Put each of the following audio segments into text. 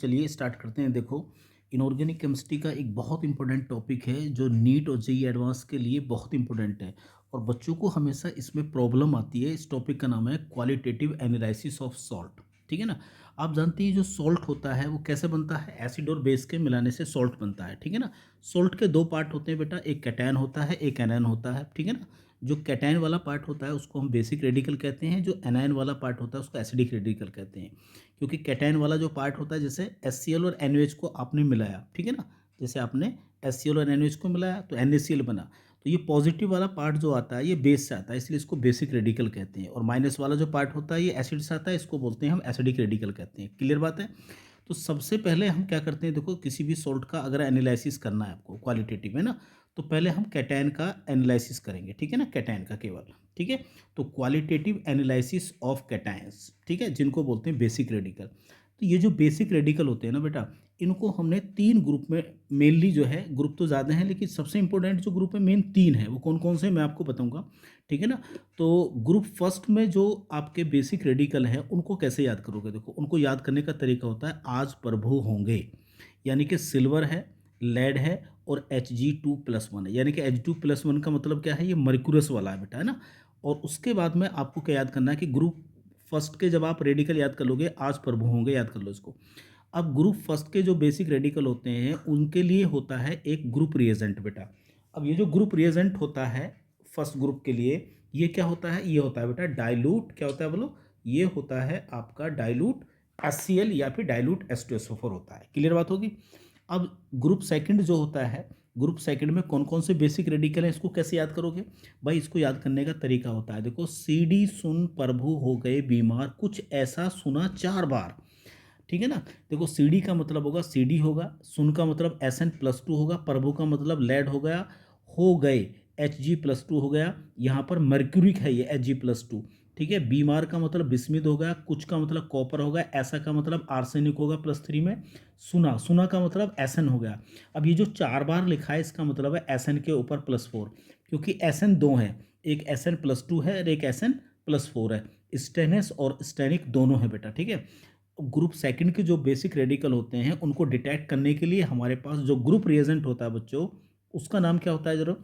चलिए स्टार्ट करते हैं। देखो, इनऑर्गेनिक केमिस्ट्री का एक बहुत इंपॉर्टेंट टॉपिक है जो नीट और जेईई एडवांस के लिए बहुत इंपॉर्टेंट है और बच्चों को हमेशा इसमें प्रॉब्लम आती है। इस टॉपिक का नाम है क्वालिटेटिव एनालिसिस ऑफ सॉल्ट। ठीक है ना। आप जानते हैं जो सॉल्ट होता है वो कैसे बनता है, एसिड और बेस के मिलाने से सॉल्ट बनता है। ठीक है ना। सॉल्ट के दो पार्ट होते हैं बेटा, एक कैटायन होता है, एक एनायन होता है। ठीक है ना। जो कैटायन वाला पार्ट होता है उसको हम बेसिक रेडिकल कहते हैं, जो एनायन वाला पार्ट होता है उसको एसिडिक रेडिकल कहते हैं। क्योंकि कैटायन वाला जो पार्ट होता है, जैसे HCl और NaOH को आपने मिलाया, ठीक है ना, जैसे आपने HCl और NaOH को मिलाया तो NaCl बना, तो ये पॉजिटिव वाला पार्ट जो आता है ये बेस से आता है, इसलिए इसको बेसिक रेडिकल कहते हैं। और माइनस वाला जो पार्ट होता है ये एसिड से आता है, इसको बोलते हैं हम एसिडिक रेडिकल कहते हैं। क्लियर बात है। तो सबसे पहले हम क्या करते हैं, देखो किसी भी सॉल्ट का अगर एनालिसिस करना है आपको क्वालिटेटिव है ना, तो पहले हम कैटायन का एनालिसिस करेंगे। ठीक है ना, कैटायन का केवल। ठीक है। तो क्वालिटेटिव एनालिसिस ऑफ कैटायंस, ठीक है, जिनको बोलते हैं बेसिक रेडिकल। तो ये जो बेसिक रेडिकल होते हैं ना बेटा, इनको हमने तीन ग्रुप में मेनली जो है, ग्रुप तो ज़्यादा हैं लेकिन सबसे इंपॉर्टेंट जो ग्रुप है मेन तीन है, वो कौन कौन से मैं आपको बताऊंगा। ठीक है ना। तो ग्रुप फर्स्ट में जो आपके बेसिक रेडिकल हैं उनको कैसे याद करोगे, देखो उनको याद करने का तरीका होता है आज प्रभु होंगे, यानी कि सिल्वर है, लेड है और Hg2+1 है। यानी कि Hg2+1 का मतलब क्या है, ये मर्क्यूरस वाला है बेटा, है ना। और उसके बाद में आपको क्या याद करना है कि ग्रुप फर्स्ट के जब आप रेडिकल याद कर लोगे आज प्रभु होंगे, याद कर लो इसको। अब ग्रुप फर्स्ट के जो बेसिक रेडिकल होते हैं उनके लिए होता है एक ग्रुप रिएजेंट बेटा। अब ये जो ग्रुप रिएजेंट होता है फर्स्ट ग्रुप के लिए, ये क्या होता है, ये होता है बेटा डाइल्यूट, क्या होता है बोलो, ये होता है आपका डाइल्यूट HCl या फिर डाइल्यूट H2SO4 होता है। क्लियर बात होगी। अब ग्रुप सेकंड जो होता है, ग्रुप सेकंड में कौन कौन से बेसिक रेडिकल हैं, इसको कैसे याद करोगे भाई, इसको याद करने का तरीका होता है, देखो CD सुन प्रभु हो गए बीमार, कुछ ऐसा सुना 4 बार। ठीक है ना। देखो CD का मतलब होगा CD होगा, सुन का मतलब SN+2 होगा, प्रभु का मतलब लेड हो गया, हो गए Hg+2 हो गया, यहाँ पर मर्क्यूरिक है ये Hg+2। ठीक है। बीमार का मतलब बिस्मिद हो गया, कुछ का मतलब कॉपर हो गया, ऐसा का मतलब आर्सेनिक होगा +3 में, सुना, सुना का मतलब SN हो गया। अब ये जो 4 बार लिखा है इसका मतलब है SN के ऊपर +4, क्योंकि SN दो है, एक SN+2 है और एक SN+4 है, स्टेनस और स्टेनिक दोनों है बेटा। ठीक है। ग्रुप सेकंड के जो बेसिक रेडिकल होते हैं उनको डिटेक्ट करने के लिए हमारे पास जो ग्रुप रिएजेंट होता है बच्चों, उसका नाम क्या होता है जरा,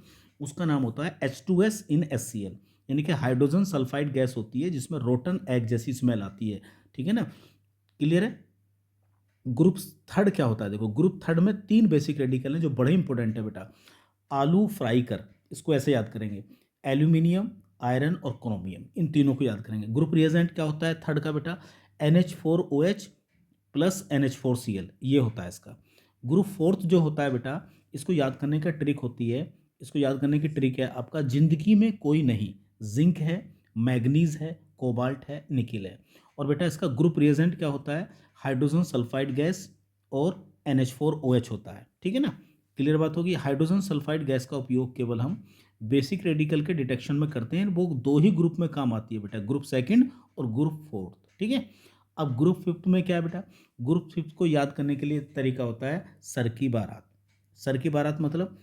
उसका नाम होता है H2S इन HCl, यानी कि हाइड्रोजन सल्फाइड गैस होती है जिसमें रोटन एग जैसी स्मेल आती है। ठीक है ना। क्लियर है। ग्रुप थर्ड क्या होता है, देखो ग्रुप थर्ड में तीन बेसिक रेडिकल हैं जो बड़े इंपॉर्टेंट है बेटा। आलू फ्राई कर, इसको ऐसे याद करेंगे, एल्यूमिनियम, आयरन और क्रोमियम, इन तीनों को याद करेंगे। ग्रुप रिएजेंट क्या होता है थर्ड का बेटा, NH4OH प्लस NH4Cl, ये होता है इसका। ग्रुप फोर्थ जो होता है बेटा, इसको याद करने का ट्रिक होती है, इसको याद करने की ट्रिक है आपका, जिंदगी में कोई नहीं, जिंक है, मैग्नीज है, कोबाल्ट है, निकिल है। और बेटा इसका ग्रुप रिएजेंट क्या होता है, हाइड्रोजन सल्फाइड गैस और NH4OH होता है। ठीक है ना। क्लियर बात होगी। हाइड्रोजन सल्फाइड गैस का उपयोग केवल हम बेसिक रेडिकल के डिटेक्शन में करते हैं, वो दो ही ग्रुप में काम आती है बेटा, ग्रुप सेकंड और ग्रुप फोर्थ। ठीक है। अब ग्रुप फिफ्थ में क्या है बेटा, ग्रुप फिफ्थ को याद करने के लिए तरीका होता है सर की बारात। सर की बारात मतलब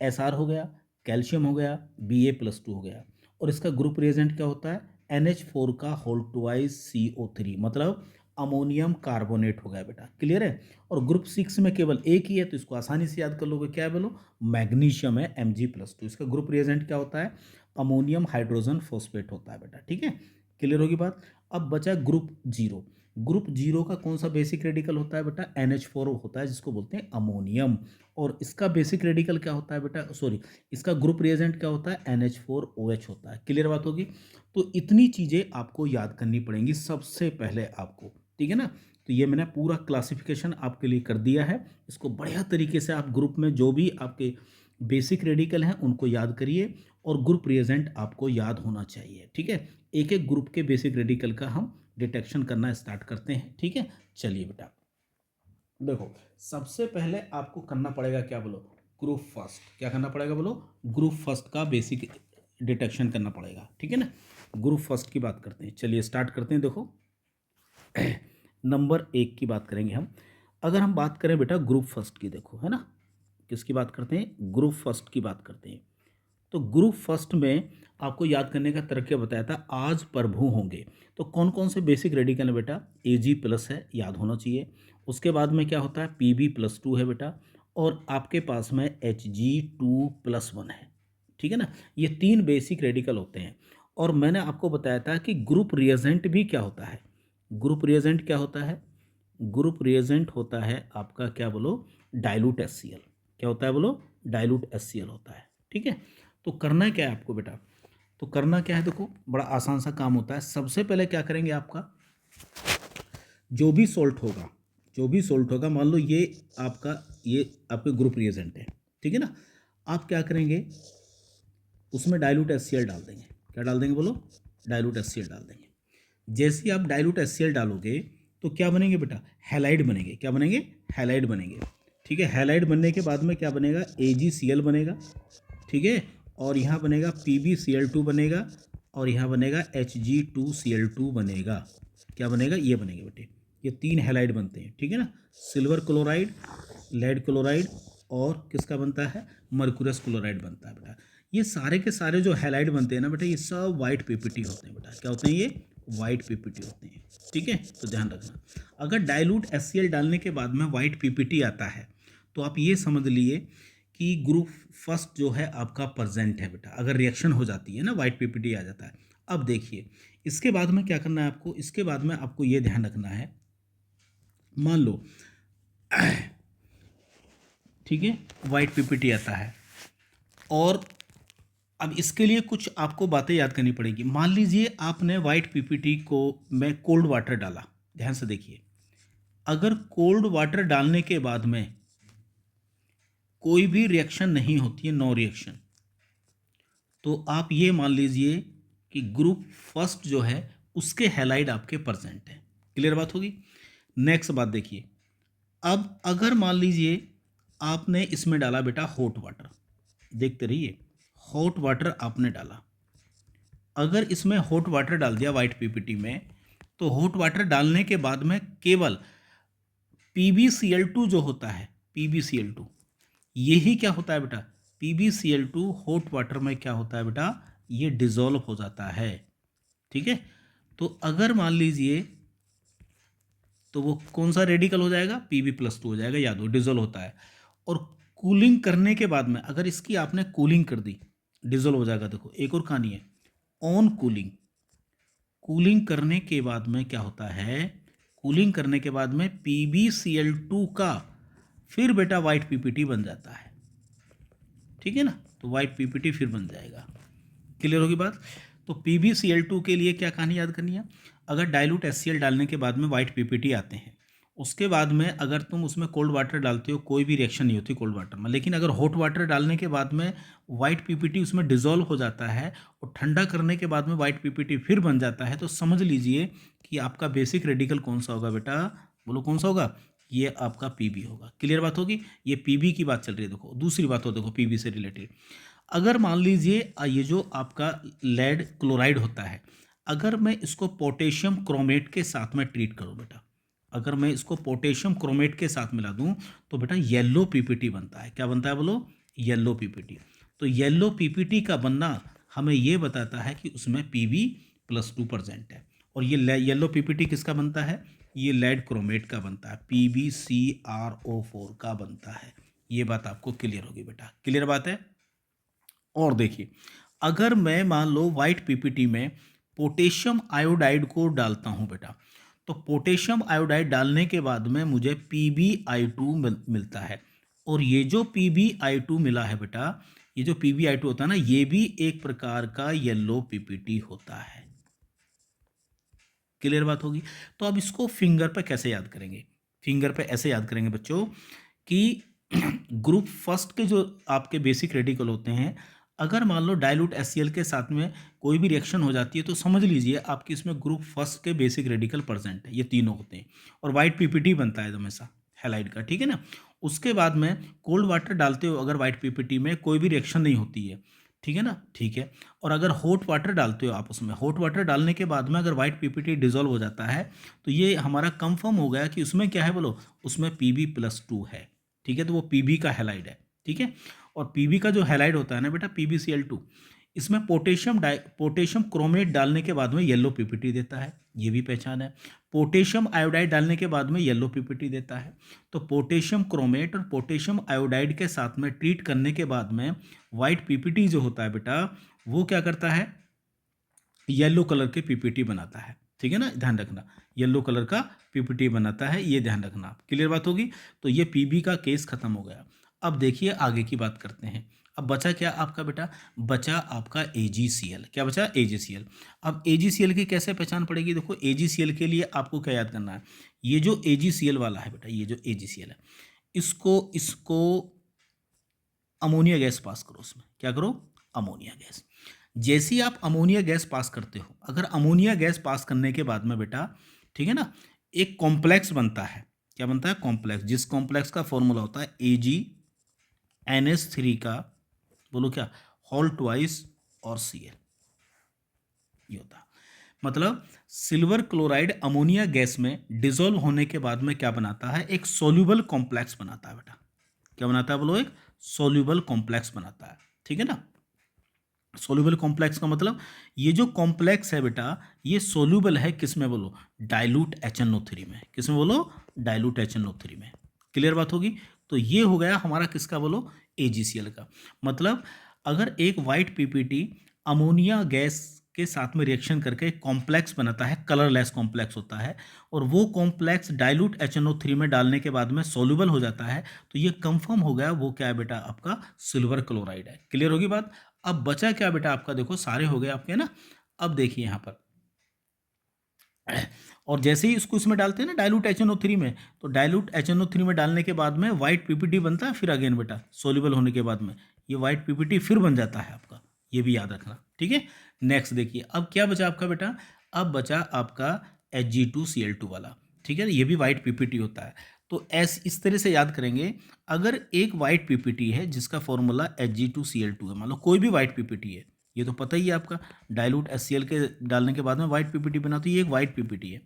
SR हो गया, कैल्शियम हो गया, Ba+2 हो गया, और इसका ग्रुप रिएजेंट क्या होता है, NH4 का होल ट्वाइस CO3, मतलब अमोनियम कार्बोनेट हो गया बेटा। क्लियर है। और ग्रुप 6 में केवल एक ही है तो इसको आसानी से याद कर लोगे, क्या है बोलो, मैग्नीशियम है, Mg+2। इसका ग्रुप रिएजेंट क्या होता है, अमोनियम हाइड्रोजन फॉस्फेट होता है बेटा। ठीक है। क्लियर होगी बात। अब बचा ग्रुप जीरो। ग्रुप जीरो का कौन सा बेसिक रेडिकल होता है बेटा, NH4 होता है, जिसको बोलते हैं अमोनियम। और इसका बेसिक रेडिकल क्या होता है बेटा, सॉरी, इसका ग्रुप रिएजेंट क्या होता है, NH4OH होता है। क्लियर बात होगी। तो इतनी चीज़ें आपको याद करनी पड़ेंगी सबसे पहले आपको। ठीक है ना। तो ये मैंने पूरा क्लासिफिकेशन आपके लिए कर दिया है, इसको बढ़िया तरीके से आप ग्रुप में जो भी आपके बेसिक रेडिकल हैं उनको याद करिए, और ग्रुप रिएजेंट आपको याद होना चाहिए। ठीक है। एक एक ग्रुप के बेसिक रेडिकल का हम डिटेक्शन करना स्टार्ट करते हैं। ठीक है। चलिए बेटा, देखो सबसे पहले आपको करना पड़ेगा क्या बोलो, ग्रुप फर्स्ट, क्या करना पड़ेगा बोलो, ग्रुप फर्स्ट का बेसिक डिटेक्शन करना पड़ेगा। ठीक है ना। ग्रुप फर्स्ट की बात करते हैं, चलिए स्टार्ट करते हैं। देखो नंबर 1 की बात करेंगे हम। अगर हम बात करें बेटा ग्रुप फर्स्ट की, देखो है ना, किसकी बात करते हैं, ग्रुप फर्स्ट की बात करते हैं। तो ग्रुप फर्स्ट में आपको याद करने का तरीका बताया था, आज प्रभु होंगे। तो कौन कौन से बेसिक रेडिकल है बेटा, Ag+ है, याद होना चाहिए। उसके बाद में क्या होता है, Pb+2 है बेटा, और आपके पास में Hg2+1 है। ठीक है ना, ये 3 बेसिक रेडिकल होते हैं। और मैंने आपको बताया था कि ग्रुप रिएजेंट भी क्या होता है। ग्रुप रिएजेंट क्या होता है? ग्रुप रिएजेंट होता है आपका, क्या बोलो, डाइल्यूट HCl। क्या होता है बोलो? डाइल्यूट HCl होता है। ठीक है, तो करना क्या है आपको बेटा? तो करना क्या है, देखो बड़ा आसान सा काम होता है। सबसे पहले क्या करेंगे, आपका जो भी सोल्ट होगा, जो भी सोल्ट होगा, मान लो ये आपके ग्रुप रिएजेंट है, ठीक है ना, आप क्या करेंगे, उसमें डाइल्यूट HCl डाल देंगे। क्या डाल देंगे बोलो? डाइल्यूट HCl डाल देंगे। जैसे ही आप डाइल्यूट HCl डालोगे तो क्या बनेंगे बेटा? हैलाइड बनेंगे। क्या बनेंगे? हैलाइड बनेंगे। ठीक है, हैलाइड बनने के बाद में क्या बनेगा? AgCl बनेगा। ठीक है, और यहाँ बनेगा PbCl2 बनेगा, और यहाँ बनेगा Hg2Cl2 बनेगा। क्या बनेगा? ये बनेंगे बेटे, ये 3 हैलाइड बनते हैं। ठीक है ना, सिल्वर क्लोराइड, लेड क्लोराइड, और किसका बनता है? मर्कुरस क्लोराइड बनता है बेटा। ये सारे के सारे जो हैलाइड बनते हैं ना बेटा, ये सब वाइट पीपीटी होते हैं बेटा। क्या होते हैं? ये वाइट पीपीटी होते हैं। ठीक है, तो ध्यान रखना, अगर डाइल्यूट HCl डालने के बाद में वाइट पीपीटी आता है तो आप ये समझ लिए कि ग्रुप फर्स्ट जो है आपका प्रेजेंट है बेटा। अगर रिएक्शन हो जाती है ना, वाइट पीपीटी आ जाता है। अब देखिए, इसके बाद में क्या करना है आपको? इसके बाद में आपको ये ध्यान रखना है, मान लो ठीक है, वाइट पीपीटी आता है, और अब इसके लिए कुछ आपको बातें याद करनी पड़ेगी। मान लीजिए आपने वाइट पीपीटी को में कोल्ड वाटर डाला। ध्यान से देखिए, अगर कोल्ड वाटर डालने के बाद में कोई भी रिएक्शन नहीं होती है, नो रिएक्शन, तो आप ये मान लीजिए कि ग्रुप फर्स्ट जो है उसके हैलाइड आपके प्रेजेंट है। क्लियर बात होगी? नेक्स्ट बात देखिए, अब अगर मान लीजिए आपने इसमें डाला बेटा हॉट वाटर, देखते रहिए, हॉट वाटर आपने डाला। अगर इसमें हॉट वाटर डाल दिया वाइट पीपीटी में, तो हॉट वाटर डालने के बाद में केवल PbCl2 जो होता है, PbCl2, यही क्या होता है बेटा? PbCl2 हॉट वाटर में क्या होता है बेटा? ये डिजोल्व हो जाता है। ठीक है, तो अगर मान लीजिए, तो वो कौन सा रेडिकल हो जाएगा? Pb+2 हो जाएगा, याद हो, डिजोल्व होता है। और कूलिंग करने के बाद में अगर इसकी आपने कूलिंग कर दी, डिजोल्व हो जाएगा। देखो एक और कहानी है, ऑन कूलिंग। कूलिंग करने के बाद में क्या होता है? कूलिंग करने के बाद में PbCl2 का फिर बेटा वाइट पीपीटी बन जाता है। ठीक है ना, तो वाइट पीपीटी फिर बन जाएगा। क्लियर होगी बात? तो PbCl2 के लिए क्या कहानी याद करनी है? अगर डाइल्यूट HCl डालने के बाद में वाइट पीपीटी आते हैं, उसके बाद में अगर तुम उसमें कोल्ड वाटर डालते हो, कोई भी रिएक्शन नहीं होती कोल्ड वाटर में, लेकिन अगर हॉट वाटर डालने के बाद में वाइट पीपीटी उसमें डिजोल्व हो जाता है और ठंडा करने के बाद में वाइट पीपीटी फिर बन जाता है, तो समझ लीजिए कि आपका बेसिक रेडिकल कौन सा होगा बेटा? बोलो कौन सा होगा? ये आपका Pb होगा। क्लियर बात होगी? ये Pb की बात चल रही है। देखो दूसरी बात हो, देखो Pb से रिलेटेड, अगर मान लीजिए ये जो आपका लेड क्लोराइड होता है, अगर मैं इसको पोटेशियम क्रोमेट के साथ में ट्रीट करूं बेटा, अगर मैं इसको पोटेशियम क्रोमेट के साथ मिला दूं, तो बेटा येलो पीपीटी बनता है। क्या बनता है बोलो? Yellow PPT. तो येलो पीपीटी का बनना हमें ये बताता है कि उसमें Pb+2 प्रेजेंट है। और ये येलो पीपीटी किसका बनता है? ये लेड क्रोमेट का बनता है, PbCrO4 का बनता है। ये बात आपको क्लियर होगी बेटा। क्लियर बात है? और देखिए, अगर मैं मान लो वाइट पीपीटी में पोटेशियम आयोडाइड को डालता हूं बेटा, तो पोटेशियम आयोडाइड डालने के बाद में मुझे PbI2 मिलता है। और ये जो PbI2 मिला है बेटा, ये जो PbI2 होता है ना, ये भी एक प्रकार का येलो पीपीटी होता है। क्लियर बात होगी? तो अब इसको फिंगर पे कैसे याद करेंगे? फिंगर पे ऐसे याद करेंगे बच्चों कि ग्रुप फर्स्ट के जो आपके बेसिक रेडिकल होते हैं, अगर मान लो डाइल्यूट HCl के साथ में कोई भी रिएक्शन हो जाती है, तो समझ लीजिए आपकी इसमें ग्रुप फर्स्ट के बेसिक रेडिकल प्रेजेंट है। ये तीनों होते हैं, और वाइट पीपीटी बनता है हमेशा हैलाइड का। ठीक है ना, उसके बाद में कोल्ड वाटर डालते हो, अगर वाइट पीपीटी में कोई भी रिएक्शन नहीं होती है, ठीक है ना, ठीक है, और अगर हॉट वाटर डालते हो आप उसमें, हॉट वाटर डालने के बाद में अगर वाइट पीपीटी डिजोल्व हो जाता है, तो ये हमारा कंफर्म हो गया कि उसमें क्या है बोलो? उसमें Pb+2 है। ठीक है, तो वो Pb का हैलाइड है। ठीक है, और Pb का जो हैलाइड होता है ना बेटा, PbCl2, इसमें पोटेशियम क्रोमेट डालने के बाद में येलो पीपीटी देता है, ये भी पहचान है। पोटेशियम आयोडाइड डालने के बाद में येलो पीपीटी देता है। तो पोटेशियम क्रोमेट और पोटेशियम आयोडाइड के साथ में ट्रीट करने के बाद में वाइट पीपीटी जो होता है बेटा, वो क्या करता है, येलो कलर के पीपीटी बनाता है। ठीक है ना, ध्यान रखना, येलो कलर का पीपीटी बनाता है, ये ध्यान रखना। क्लियर बात होगी। तो ये पीबी का केस खत्म हो गया। अब देखिए आगे की बात करते हैं। अब बचा क्या आपका बेटा, बचा आपका एजीसीएल। क्या बचा, एजीसीएल। अब एजीसीएल की कैसे पहचान पड़ेगी, देखो एजीसीएल के लिए आपको क्या याद करना है, ये जो एजीसीएल वाला है बेटा, ये जो एजीसीएल है, इसको इसको अमोनिया गैस पास करो, उसमें क्या करो, अमोनिया गैस। जैसे ही आप अमोनिया गैस पास करते हो, अगर अमोनिया गैस पास करने के बाद में बेटा, ठीक है ना, एक कॉम्प्लेक्स बनता है। क्या बनता है, कॉम्प्लेक्स, जिस कॉम्प्लेक्स का फॉर्मूला होता है AgNH3 का, बोलो क्या, होल ट्वाइस और Cl, ये होता है। मतलब सिल्वर क्लोराइड अमोनिया गैस में डिसॉल्व होने के बाद में क्या बनाता है, एक सोल्यूबल कॉम्प्लेक्स बनाता है बेटा। क्या बनाता है बोलो, एक सोल्यूबल कॉम्प्लेक्स बनाता है। ठीक है ना, सोल्यूबल कॉम्प्लेक्स का मतलब ये जो कॉम्प्लेक्स है बेटा, ये सोल्यूबल है किस में बोलो, डाइल्यूट HNO3 में। किस में बोलो, डाइल्यूट HNO3 में। क्लियर बात होगी। तो ये हो गया हमारा किसका बोलो, AgCl का। मतलब अगर एक वाइट पीपीटी अमोनिया गैस के साथ में रिएक्शन करके एक कॉम्प्लेक्स बनाता है, कलरलेस कॉम्प्लेक्स होता है, और वो कॉम्प्लेक्स डाइल्यूट HNO3 में डालने के बाद में सोल्यूबल हो जाता है, तो ये कंफर्म हो गया वो क्या है बेटा, आपका सिल्वर क्लोराइड है। क्लियर होगी बात। अब बचा क्या बेटा आपका, देखो सारे हो गए आपके ना। अब देखिए यहाँ पर, और जैसे ही इसको इसमें डालते हैं ना डाइल्यूट HNO3 में, तो डाइल्यूट HNO3 में डालने के बाद में वाइट पीपीटी बनता है, फिर अगेन बेटा सोल्यूबल होने के बाद में ये वाइट पीपीटी फिर बन जाता है आपका, ये भी याद रखना। ठीक है, नेक्स्ट देखिए अब क्या बचा आपका बेटा, अब बचा आपका Hg2Cl2 वाला। ठीक है, ये भी वाइट पीपीटी होता है। तो इस तरह से याद करेंगे, अगर एक वाइट पीपीटी है जिसका फॉर्मूला Hg2Cl2 है, मान लो कोई भी वाइट पीपीटी है, ये तो पता ही है आपका, डाइल्यूट HCl के डालने के बाद में वाइट पीपीटी बना, तो ये एक वाइट पीपीटी है।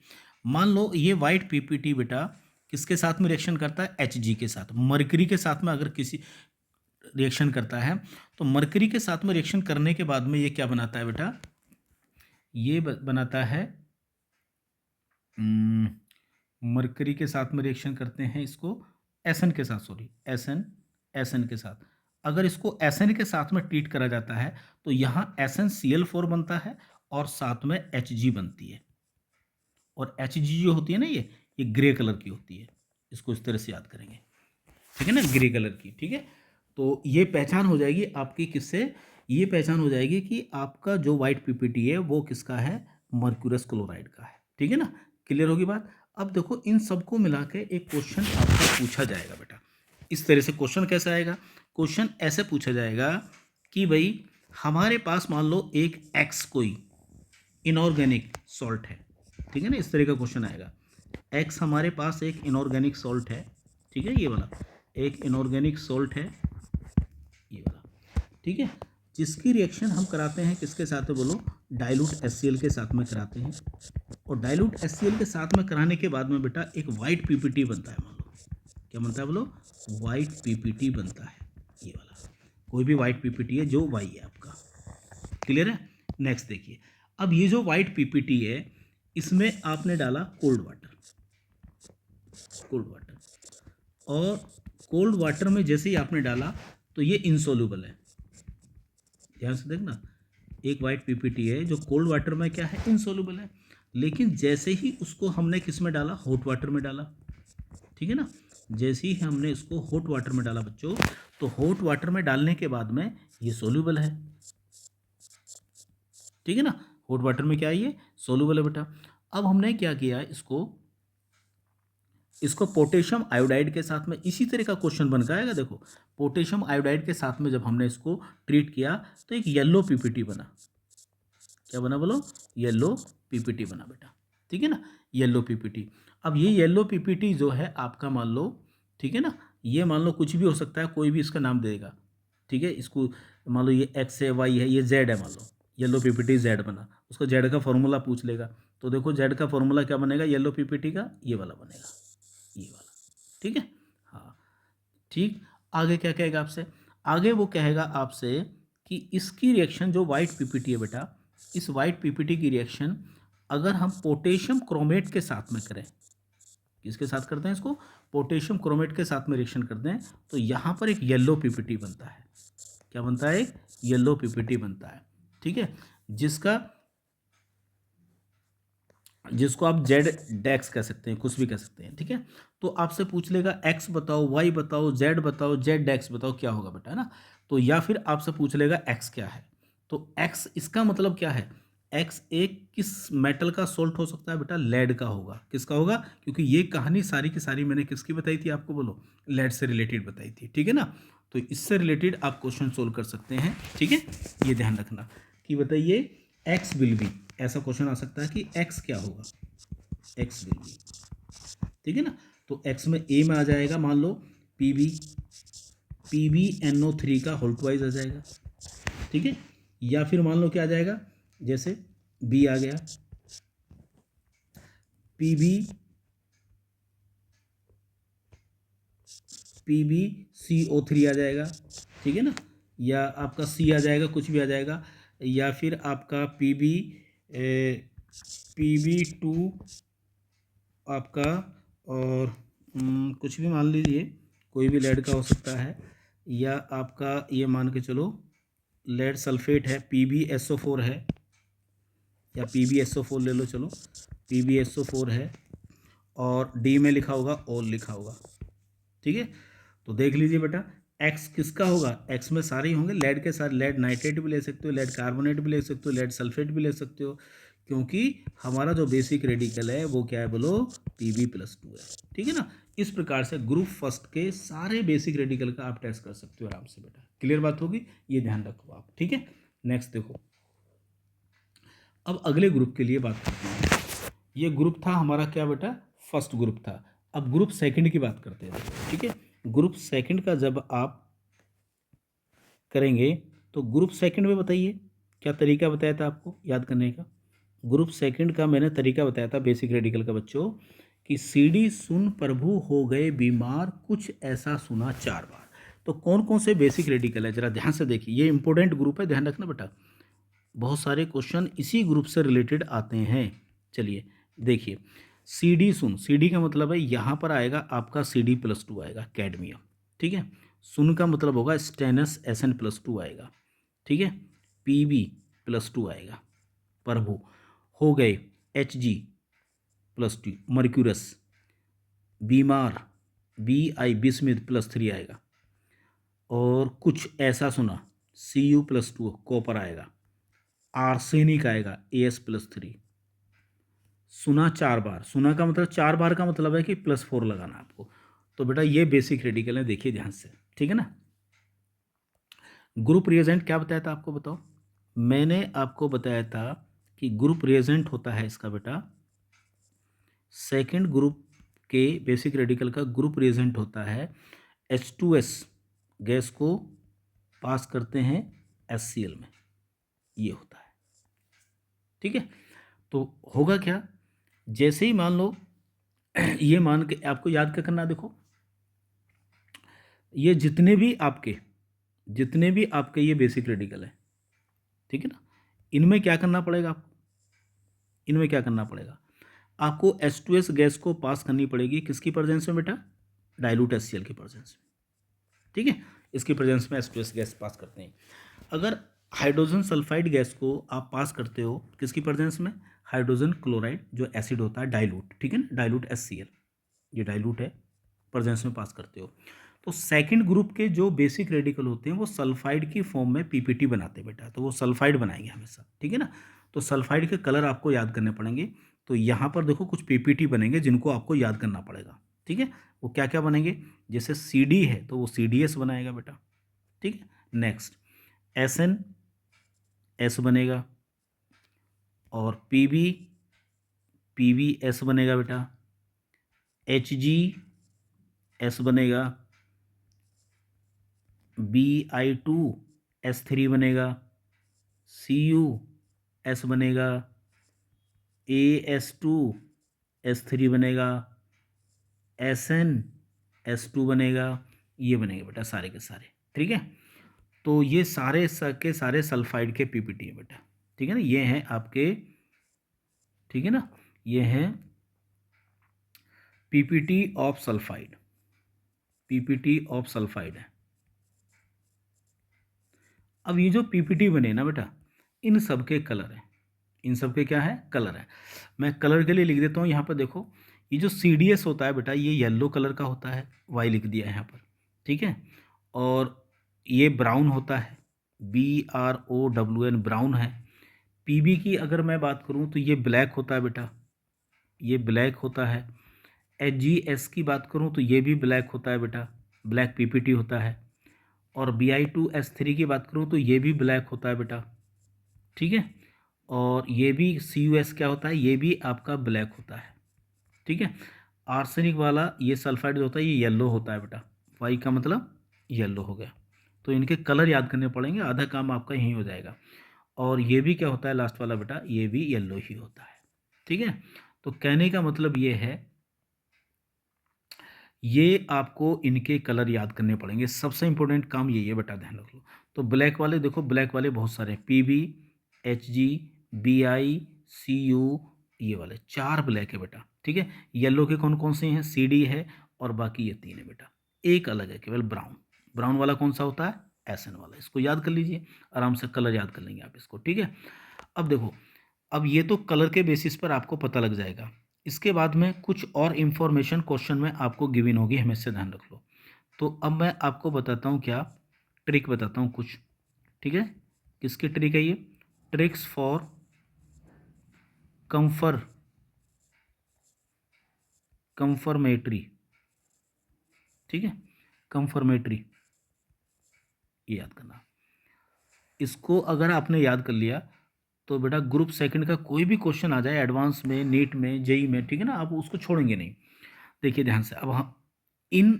मान लो ये वाइट पीपीटी बेटा किसके साथ में रिएक्शन करता है, Hg के साथ, मरकरी के साथ में अगर किसी रिएक्शन करता है, तो मरकरी के साथ में रिएक्शन करने के बाद में ये क्या बनाता है बेटा, ये बनाता है, मरकरी के साथ में रिएक्शन करते हैं इसको एसएन के साथ, सॉरी एसएन के साथ। अगर इसको एसएन के साथ में ट्रीट करा जाता है, तो यहाँ SnCl4 बनता है और साथ में Hg बनती है। और Hg जो होती है ना, ये ग्रे कलर की होती है। इसको इस तरह से याद करेंगे, ठीक है ना, ग्रे कलर की। ठीक है, तो ये पहचान हो जाएगी आपकी किससे, ये पहचान हो जाएगी कि आपका जो वाइट पीपीटी है वो किसका है, मर्क्यूरस क्लोराइड का है। ठीक है ना, क्लियर होगी बात। अब देखो इन सबको मिला के एक क्वेश्चन आपका पूछा जाएगा बेटा। इस तरह से क्वेश्चन कैसा आएगा, क्वेश्चन ऐसे पूछा जाएगा कि भाई हमारे पास मान लो एक एक्स कोई इनऑर्गेनिक सॉल्ट है। ठीक है ना, इस तरह का क्वेश्चन आएगा। एक्स हमारे पास एक इनऑर्गेनिक सॉल्ट है, ठीक है, ये वाला एक इनऑर्गेनिक सॉल्ट है, ये वाला। ठीक है, जिसकी रिएक्शन हम कराते हैं किसके साथ है बोलो, डाइल्यूट HCl के साथ में कराते हैं। और डाइल्यूट HCl के साथ में कराने के बाद में बेटा एक वाइट पीपीटी बनता है। मान लो क्या बनता है बोलो, वाइट पीपीटी बनता है, ये वाला कोई भी वाइट पीपीटी है जो वाई है आपका। क्लियर है। नेक्स्ट देखिए, अब ये जो वाइट पीपीटी है इसमें आपने डाला कोल्ड वाटर, और कोल्ड वाटर में जैसे ही आपने डाला तो ये इनसोल्यूबल है। ध्यान से देखना, एक वाइट पीपीटी है जो कोल्ड वाटर में क्या है, इनसोल्यूबल है। लेकिन जैसे ही उसको हमने किस में डाला, हॉट वाटर में डाला। ठीक है ना, जैसे ही हमने इसको हॉट वाटर में डाला बच्चों, तो हॉट वाटर में डालने के बाद में ये सोल्यूबल है। ठीक है ना, हॉट वाटर में क्या है, ये सोल्यूबल है बेटा। अब हमने क्या किया, इसको पोटेशियम आयोडाइड के साथ में इसी तरह का क्वेश्चन बन जाएगा। देखो पोटेशियम आयोडाइड के साथ में जब हमने इसको ट्रीट किया तो एक येलो पीपीटी बना। क्या बना बोलो, येलो पीपीटी बना बेटा। ठीक है ना, येलो पीपीटी। अब ये येलो पीपीटी जो है आपका मान लो, ठीक है ना, ये मान लो कुछ भी हो सकता है, कोई भी इसका नाम देगा। ठीक है, इसको मान लो ये एक्स है, वाई है, ये जेड है, मान लो येलो पीपीटी जेड बना, उसको जेड का फॉर्मूला पूछ लेगा। तो देखो जेड का फॉर्मूला क्या बनेगा येलो पीपीटी का, ये वाला बनेगा, ये वाला। ठीक है, हाँ ठीक। आगे क्या कहेगा आपसे, आगे वो कहेगा आपसे कि इसकी रिएक्शन जो वाइट पीपीटी है बेटा, इस वाइट पीपीटी की रिएक्शन अगर हम पोटेशियम क्रोमेट के साथ में करें, किसके साथ करते हैं इसको, पोटेशियम क्रोमेट के साथ में रिएक्शन करते हैं, तो यहाँ पर एक येलो पीपीटी बनता है। क्या बनता है? एक येलो पीपीटी बनता है। ठीक है, जिसको आप जेड डेक्स कह सकते हैं, कुछ भी कह सकते हैं। ठीक है, तो आपसे पूछ लेगा एक्स बताओ, वाई बताओ, जेड बताओ, जेड डेक्स बताओ, क्या होगा बेटा, है ना। तो या फिर आपसे पूछ लेगा एक्स क्या है, तो एक्स इसका मतलब क्या है, एक्स एक किस मेटल का सोल्ट हो सकता है बेटा, लेड का होगा। किसका होगा? क्योंकि ये कहानी सारी की सारी मैंने किसकी बताई थी आपको, बोलो, लेड से रिलेटेड बताई थी। ठीक है ना, तो इससे रिलेटेड आप क्वेश्चन सोल्व कर सकते हैं। ठीक है, ये ध्यान रखना कि बताइए एक्स विल बी, ऐसा क्वेश्चन आ सकता है कि एक्स क्या होगा, एक्स विल बी। ठीक है ना, तो एक्स में ए में आ जाएगा, मान लो PbNO3 का होल ट्वाइस आ जाएगा। ठीक है, या फिर मान लो क्या आ जाएगा, जैसे बी आ गया, PbCO3 आ जाएगा। ठीक है ना, या आपका सी आ जाएगा, कुछ भी आ जाएगा, या फिर आपका PB2 आपका, और कुछ भी मान लीजिए, कोई भी लेड का हो सकता है, या आपका ये मान के चलो लेड सल्फेट है, PbSO4 है, या PbSO4 ले लो, चलो PbSO4 है, और डी में लिखा होगा ओल लिखा होगा। ठीक है, तो देख लीजिए बेटा एक्स किसका होगा, एक्स में सारे ही होंगे लेड के साथ, लेड नाइट्रेट भी ले सकते हो, लेड कार्बोनेट भी ले सकते हो, लेड सल्फेट भी ले सकते हो, क्योंकि हमारा जो बेसिक रेडिकल है वो क्या है, बोलो, Pb+2 है। ठीक है ना, इस प्रकार से ग्रुप फर्स्ट के सारे बेसिक रेडिकल का आप टेस्ट कर सकते हो आराम से बेटा। क्लियर बात होगी, ये ध्यान रखो आप। ठीक है, नेक्स्ट देखो, अब अगले ग्रुप के लिए बात करते हैं। ये ग्रुप था हमारा क्या बेटा, फर्स्ट ग्रुप था। अब ग्रुप सेकंड की बात करते हैं। ठीक है, ग्रुप सेकंड का जब आप करेंगे तो ग्रुप सेकंड में बताइए क्या तरीका बताया था आपको याद करने का। ग्रुप सेकंड का मैंने तरीका बताया था बेसिक रेडिकल का बच्चों, कि सीडी सुन प्रभु हो गए बीमार, कुछ ऐसा सुना 4 बार। तो कौन कौन से बेसिक रेडिकल है जरा ध्यान से देखिए, ये इंपॉर्टेंट ग्रुप है, ध्यान रखना बेटा, बहुत सारे क्वेश्चन इसी ग्रुप से रिलेटेड आते हैं। चलिए देखिए, CD सुन, CD का मतलब है यहाँ पर आएगा आपका CD+2 आएगा, कैडमियम। ठीक है, सुन का मतलब होगा स्टेनस SN+2 आएगा। ठीक है, Pb+2 आएगा, प्रभु हो गए Hg+2, मर्क्यूरस, बीमार Bi बिस्मिथ+3 आएगा, और कुछ ऐसा सुना Cu+2 कॉपर आएगा, आर्सेनिक आएगा As+3। सुना 4 बार, सुना का मतलब 4 बार का मतलब है कि +4 लगाना आपको। तो बेटा ये बेसिक रेडिकल है, देखिए ध्यान से। ठीक है ना, ग्रुप रिएजेंट क्या बताया था आपको, बताओ। मैंने आपको बताया था कि ग्रुप रिएजेंट होता है इसका बेटा, सेकंड ग्रुप के बेसिक रेडिकल का ग्रुप रिएजेंट होता है H2S गैस को पास करते हैं HCl में, ये होता है। ठीक है, तो होगा क्या, जैसे ही मान लो ये मान के आपको याद क्या करना, देखो ये जितने भी आपके ये बेसिक रेडिकल है, ठीक है ना, इनमें क्या करना पड़ेगा आपको, इनमें क्या करना पड़ेगा आपको, H2S गैस को पास करनी पड़ेगी किसकी प्रेजेंस में बेटा, डाइल्यूट HCl की प्रेजेंस में। ठीक है, इसकी प्रेजेंस में H2S गैस पास करते हैं। अगर हाइड्रोजन सल्फाइड गैस को आप पास करते हो किसकी प्रेजेंस में, हाइड्रोजन क्लोराइड जो एसिड होता है डाइल्यूट, ठीक है ना, डाइल्यूट HCl, ये डाइल्यूट है, प्रेजेंस में पास करते हो। तो सेकंड ग्रुप के जो बेसिक रेडिकल होते हैं वो सल्फाइड की फॉर्म में पीपीटी बनाते हैं बेटा, तो वो सल्फाइड बनाएंगे हमेशा। ठीक है ना, तो सल्फाइड के कलर आपको याद करने पड़ेंगे। तो यहाँ पर देखो कुछ पीपीटी बनेंगे जिनको आपको याद करना पड़ेगा। ठीक है, वो क्या क्या बनेंगे, जैसे CD है तो वो CDS बनाएगा बेटा। ठीक है, नेक्स्ट SnS बनेगा, और PbS बनेगा बेटा, HgS बनेगा, Bi2S3 बनेगा, CuS बनेगा, AS2S3 बनेगा, SnS2 बनेगा, ये बनेगा बेटा सारे के सारे। ठीक है, तो ये सारे के सारे सल्फाइड के पीपीटी है बेटा, ठीक है ना, ये हैं आपके, ठीक है ना, ये हैं PPT of sulphide, PPT of sulphide है। अब ये जो पीपीटी बने ना बेटा, इन सब के कलर हैं, इन सब के क्या है, कलर है। मैं कलर के लिए लिख देता हूँ यहाँ पर, देखो ये जो CDS होता है बेटा, ये येलो कलर का होता है, वाई लिख दिया है यहाँ पर, ठीक है। और ये ब्राउन होता है, BROWN, ब्राउन है। PB की अगर मैं बात करूँ तो ये ब्लैक होता है बेटा, ये ब्लैक होता है। HGS की बात करूँ तो ये भी ब्लैक होता है बेटा, ब्लैक पीपीटी होता है। और BI2S3 की बात करूँ तो ये भी ब्लैक होता है बेटा, ठीक है। और ये भी CUS क्या होता है, ये भी आपका ब्लैक होता है, ठीक है। आर्सेनिक वाला ये सल्फाइड होता है, ये येलो होता है बेटा, वाई का मतलब येलो हो गया। तो इनके कलर याद करने पड़ेंगे, आधा काम आपका यहीं हो जाएगा। और ये भी क्या होता है लास्ट वाला बेटा, ये भी येलो ही होता है, ठीक है। तो कहने का मतलब ये है, ये आपको इनके कलर याद करने पड़ेंगे, सबसे इंपॉर्टेंट काम यही है बेटा, ध्यान रख लो। तो ब्लैक वाले देखो, ब्लैक वाले बहुत सारे हैं, PB, HG, BI, CU, ये वाले 4 ब्लैक है बेटा, ठीक है। येलो के कौन कौन से हैं, CD है, और बाकी ये 3 है बेटा। एक अलग है केवल ब्राउन, ब्राउन वाला कौन सा होता है, SN वाला। इसको याद कर लीजिए, आराम से कलर याद कर लेंगे आप इसको, ठीक है। अब देखो, अब ये तो कलर के बेसिस पर आपको पता लग जाएगा। इसके बाद में कुछ और इन्फॉर्मेशन क्वेश्चन में आपको गिवन होगी, हमेशा ध्यान रख लो। तो अब मैं आपको बताता हूँ क्या, ट्रिक बताता हूँ कुछ, ठीक है। किसकी ट्रिक है ये, ट्रिक्स फॉर कंफर्मेटरी, ठीक है, कंफर्मेटरी, ये याद करना। इसको अगर आपने याद कर लिया तो बेटा ग्रुप सेकंड का कोई भी क्वेश्चन आ जाए, एडवांस में, नीट में, जेई में, ठीक है ना, आप उसको छोड़ेंगे नहीं। देखिए ध्यान से, अब हम इन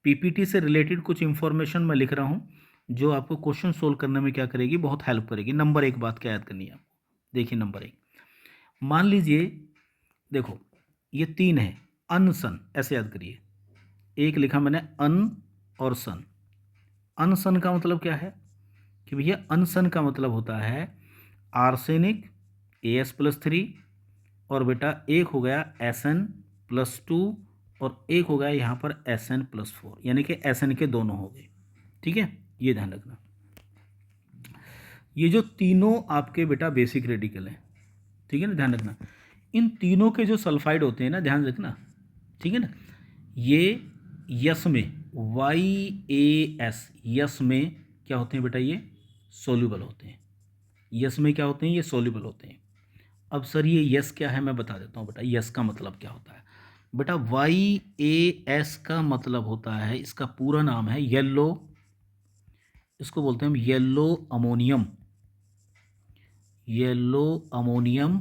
पीपीटी से रिलेटेड कुछ इंफॉर्मेशन मैं लिख रहा हूँ, जो आपको क्वेश्चन सोल्व करने में क्या करेगी, बहुत हेल्प करेगी। नंबर एक बात क्या याद करनी है आपको, देखिए नंबर एक, मान लीजिए, देखो ये 3 है, अन सन, ऐसे याद करिए। एक लिखा मैंने अन और सन। अन सन का मतलब क्या है कि भैया, अन सन का मतलब होता है आर्सेनिक As+3, और बेटा एक हो गया Sn+2, और एक हो गया यहाँ पर Sn+4, यानी कि Sn के दोनों हो गए, ठीक है। ये ध्यान रखना, ये जो तीनों आपके बेटा बेसिक रेडिकल हैं, ठीक है ना, ध्यान रखना। इन तीनों के जो सल्फाइड होते हैं ना, ध्यान रखना, ठीक है ना, ये यस में YAS, यस में क्या होते हैं बेटा, ये सोल्यूबल होते हैं। यस में क्या होते हैं, ये सोल्यूबल होते हैं। अब सर ये यस क्या है, मैं बता देता हूँ बेटा, यस का मतलब क्या होता है बेटा, YAS का मतलब होता है, इसका पूरा नाम है येलो, इसको बोलते हैं हम येलो अमोनियम, येलो अमोनियम,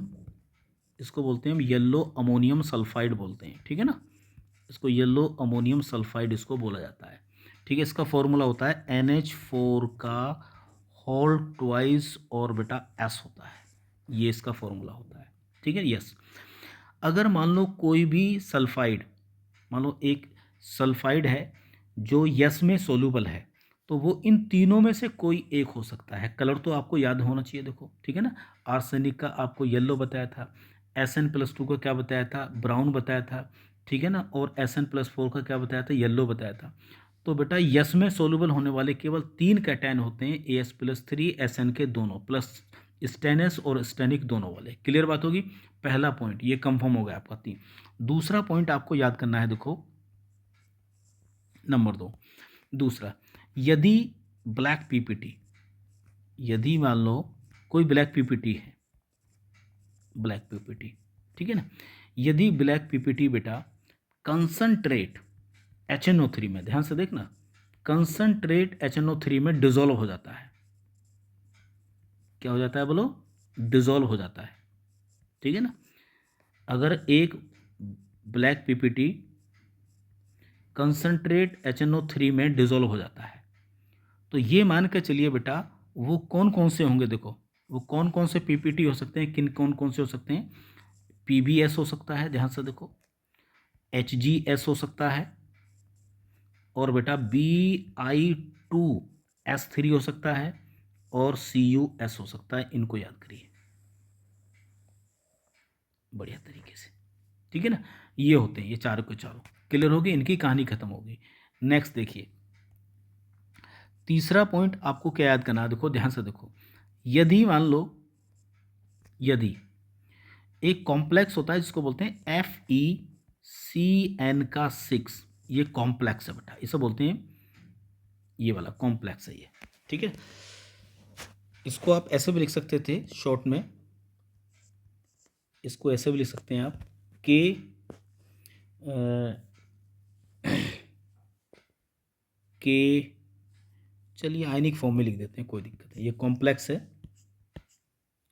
इसको बोलते हैं हम येलो अमोनियम सल्फाइड बोलते हैं, ठीक है ना। इसको येलो अमोनियम सल्फाइड इसको बोला जाता है, ठीक है। इसका फॉर्मूला होता है NH4 का होल ट्वाइस और बेटा S होता है, ये इसका फॉर्मूला होता है, ठीक है। यस, अगर मान लो कोई भी सल्फाइड, मान लो एक सल्फाइड है जो यस में सोल्यूबल है, तो वो इन तीनों में से कोई एक हो सकता है। कलर तो आपको याद होना चाहिए, देखो ठीक है ना। आर्सेनिक का आपको येलो बताया था, Sn+2 का क्या बताया था, ब्राउन बताया था, ठीक है ना। और Sn+4 का क्या बताया था, येलो बताया था। तो बेटा यस में सोल्यूबल होने वाले केवल 3 कैटायन होते हैं, As+3 Sn के दोनों, प्लस स्टेनस और स्टेनिक दोनों वाले। क्लियर बात होगी। पहला पॉइंट ये कंफर्म हो गया आपका 3। दूसरा पॉइंट आपको याद करना है, देखो नंबर 2, दूसरा, यदि ब्लैक पीपीटी, यदि मान लो कोई ब्लैक पीपीटी है, ब्लैक पीपीटी, ठीक है ना, यदि ब्लैक पीपीटी बेटा कंसंट्रेट HNO3 में, ध्यान से देखना, कंसंट्रेट HNO3 में डिजोल्व हो जाता है, क्या हो जाता है बोलो, डिजोल्व हो जाता है, ठीक है ना। अगर एक ब्लैक पीपीटी कंसंट्रेट HNO3 में डिजोल्व हो जाता है, तो ये मान के चलिए बेटा, वो कौन कौन से होंगे, देखो वो कौन कौन से पीपीटी हो सकते हैं, किन कौन कौन से हो सकते हैं, PBS हो सकता है, ध्यान से देखो, HGS हो सकता है, और बेटा BI2 S3 हो सकता है और CuS हो सकता है। इनको याद करिए बढ़िया तरीके से, ठीक है ना। ये होते हैं, ये चारों के चारों क्लियर हो गए, इनकी कहानी खत्म हो गई। नेक्स्ट देखिए, तीसरा पॉइंट आपको क्या याद करना है, देखो ध्यान से देखो। यदि मान लो, यदि एक कॉम्प्लेक्स होता है जिसको बोलते हैं FeCN6, ये कॉम्प्लेक्स है बेटा, इसे बोलते हैं, ये वाला कॉम्प्लेक्स है ये, ठीक है। इसको आप ऐसे भी लिख सकते थे शॉर्ट में, इसको ऐसे भी लिख सकते हैं आप के के चलिए आयनिक फॉर्म में लिख देते हैं, कोई दिक्कत है। ये कॉम्प्लेक्स है,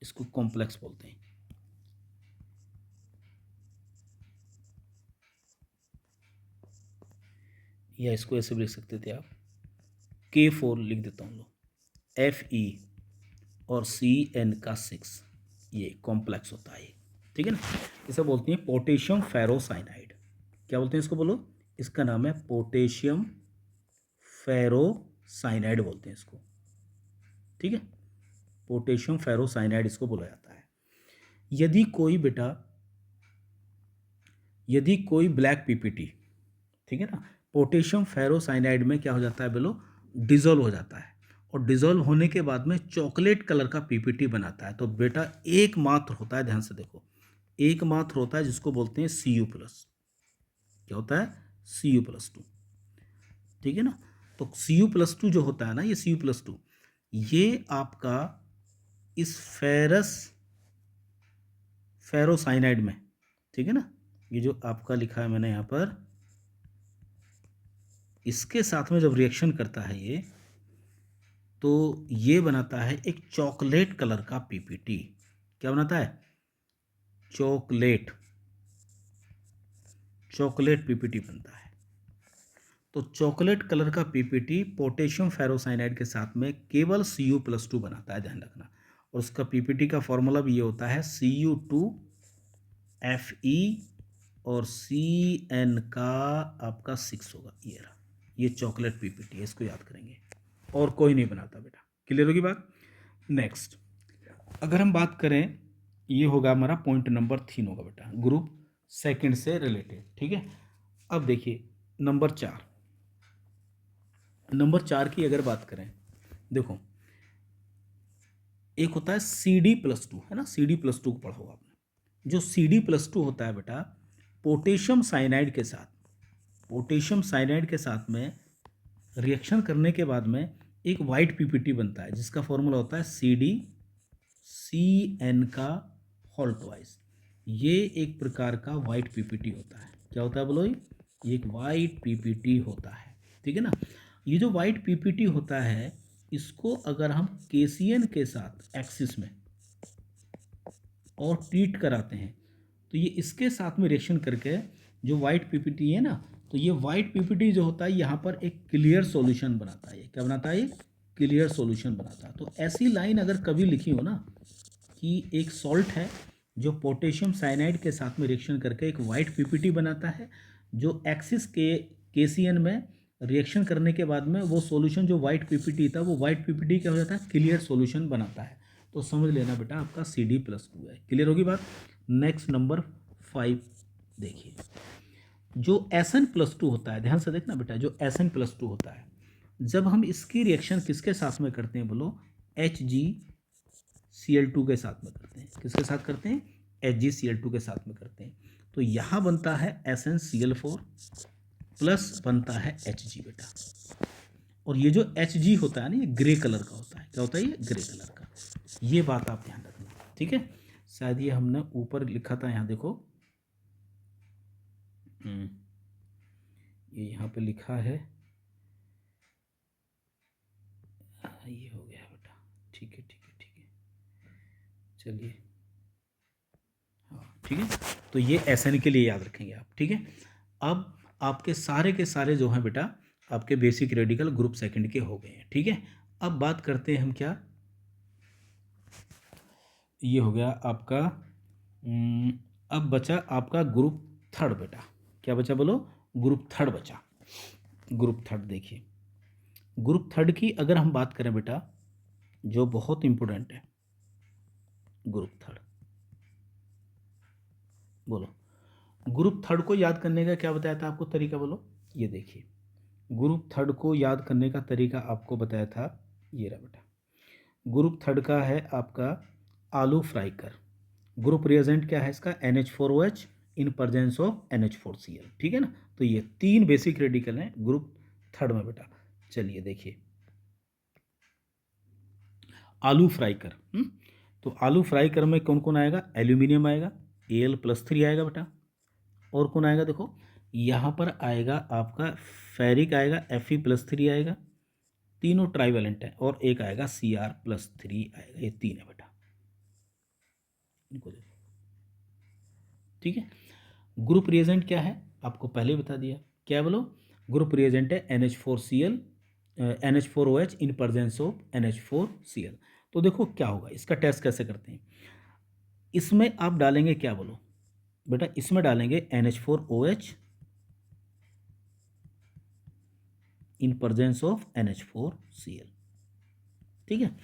इसको कॉम्प्लेक्स बोलते हैं, या इसको ऐसे भी लिख सकते थे आप, K4 लिख देता हूँ लो, Fe और CN6, ये कॉम्प्लेक्स होता है, ठीक है ना। इसे बोलते हैं पोटेशियम फेरोसाइनाइड। क्या बोलते हैं इसको, बोलो। इसका नाम है पोटेशियम फेरोसाइनाइड बोलते हैं इसको, ठीक है। पोटेशियम फेरोसाइनाइड इसको बोला जाता है। यदि कोई बेटा, यदि कोई ब्लैक पीपीटी, ठीक है ना, पोटेशियम फेरोसाइनाइड में क्या हो जाता है बोलो, डिजोल्व हो जाता है, और डिजोल्व होने के बाद में चॉकलेट कलर का पीपीटी बनाता है, तो बेटा एकमात्र होता है, ध्यान से देखो, एकमात्र होता है जिसको बोलते हैं Cu+। क्या होता है, Cu+2, ठीक है ना। तो Cu+2 जो होता है ना, ये Cu+2, ये आपका इस फेरोसाइनाइड में, ठीक है ना, ये जो आपका लिखा है मैंने यहाँ पर, इसके साथ में जब रिएक्शन करता है ये, तो ये बनाता है एक चॉकलेट कलर का पीपीटी। क्या बनाता है, चॉकलेट पीपीटी बनता है। तो चॉकलेट कलर का पीपीटी पोटेशियम फेरोसाइनाइड के साथ में केवल Cu+2 बनाता है, ध्यान रखना। और उसका पीपीटी का फॉर्मूला भी ये होता है Cu2Fe और Cn का आपका 6 होगा, ये रहा, ये चॉकलेट पीपीटी है, इसको याद करेंगे, और कोई नहीं बनाता बेटा। क्लियर होगी बात। नेक्स्ट अगर हम बात करें, ये होगा हमारा पॉइंट नंबर 3 होगा बेटा, ग्रुप सेकंड से रिलेटेड, ठीक है। अब देखिए नंबर 4 की अगर बात करें, देखो एक होता है CD+2, है ना, CD+2 को पढ़ो आपने। जो CD+2 होता है बेटा, पोटेशियम साइनाइड के साथ में रिएक्शन करने के बाद में एक वाइट पीपीटी बनता है, जिसका फॉर्मूला होता है CN का होल ट्वाइस। ये एक प्रकार का वाइट पीपीटी होता है। क्या होता है बोलो, ये एक वाइट पीपीटी होता है, ठीक है ना। ये जो वाइट पीपीटी होता है, इसको अगर हम KCN के साथ एक्सिस में और ट्रीट कराते हैं, तो ये इसके साथ में रिएक्शन करके जो वाइट पीपीटी है ना, तो ये वाइट पीपीटी जो होता है यहाँ पर एक क्लियर सॉल्यूशन बनाता है। क्या बनाता है, ये क्लियर सॉल्यूशन बनाता है। तो ऐसी लाइन अगर कभी लिखी हो ना कि एक सॉल्ट है जो पोटेशियम साइनाइड के साथ में रिएक्शन करके एक वाइट पीपीटी बनाता है, जो एक्सिस के KCN में रिएक्शन करने के बाद में वो सॉल्यूशन जो वाइट पीपीटी था, वो वाइट पीपीटी क्या हो जाता है, क्लियर सॉल्यूशन बनाता है। तो समझ लेना बेटा आपका CD+2 है। क्लियर होगी बात। नेक्स्ट नंबर 5 देखिए, जो SN+2 होता है, ध्यान से देखना बेटा, जो SN+2 होता है, जब हम इसकी रिएक्शन किसके साथ में करते हैं बोलो, HgCl2 के साथ में करते हैं। किसके साथ करते हैं, HgCl2 के साथ में करते हैं। तो यहाँ बनता है SnCl4 प्लस बनता है Hg बेटा। और ये जो Hg होता है ना, ये ग्रे कलर का होता है। क्या होता है, ये ग्रे कलर का। ये बात आप ध्यान रखना, ठीक है। शायद ये हमने ऊपर लिखा था, यहाँ देखो, ये यहाँ पे लिखा है, ये हो गया बेटा, ठीक है, चलिए, हाँ ठीक है। तो ये SN के लिए याद रखेंगे आप, ठीक है। अब आपके सारे के सारे जो हैं बेटा, आपके बेसिक रेडिकल ग्रुप सेकंड के हो गए हैं, ठीक है। अब बात करते हैं हम क्या, ये हो गया आपका, अब बचा आपका ग्रुप थर्ड बेटा। क्या बचा बोलो, ग्रुप थर्ड बचा। ग्रुप थर्ड देखिए, ग्रुप थर्ड की अगर हम बात करें बेटा, जो बहुत इंपॉर्टेंट है, ग्रुप थर्ड, बोलो ग्रुप थर्ड को याद करने का क्या बताया था आपको तरीका, बोलो। ये देखिए, ग्रुप थर्ड को याद करने का तरीका आपको बताया था, ये रहा बेटा। ग्रुप थर्ड का है आपका आलू फ्राई कर। ग्रुप रिएजेंट क्या है इसका, NH4OH in presence of NH4Cl, ठीक है ना। तो ये तीन बेसिक रेडिकल हैं ग्रुप थर्ड में बेटा। चलिए देखिए, आलू फ्राई कर, तो आलू फ्राई कर में कौन कौन आएगा, एल्यूमिनियम आएगा, Al+3 आएगा बेटा, और कौन आएगा देखो, यहाँ पर आएगा आपका फेरिक आएगा, Fe+3 आएगा, तीनों ट्राइवेलेंट है, और एक आएगा Cr+3 आएगा, ये तीन है बेटा, इनको देखो, ठीक है। ग्रुप रिएजेंट क्या है आपको पहले ही बता दिया, क्या बोलो, ग्रुप रिएजेंट है NH4Cl, NH4OH in presence of NH4Cl। तो देखो क्या होगा, इसका टेस्ट कैसे करते हैं, इसमें आप डालेंगे क्या बोलो बेटा, इसमें डालेंगे NH4OH in presence of NH4Cl, ठीक है।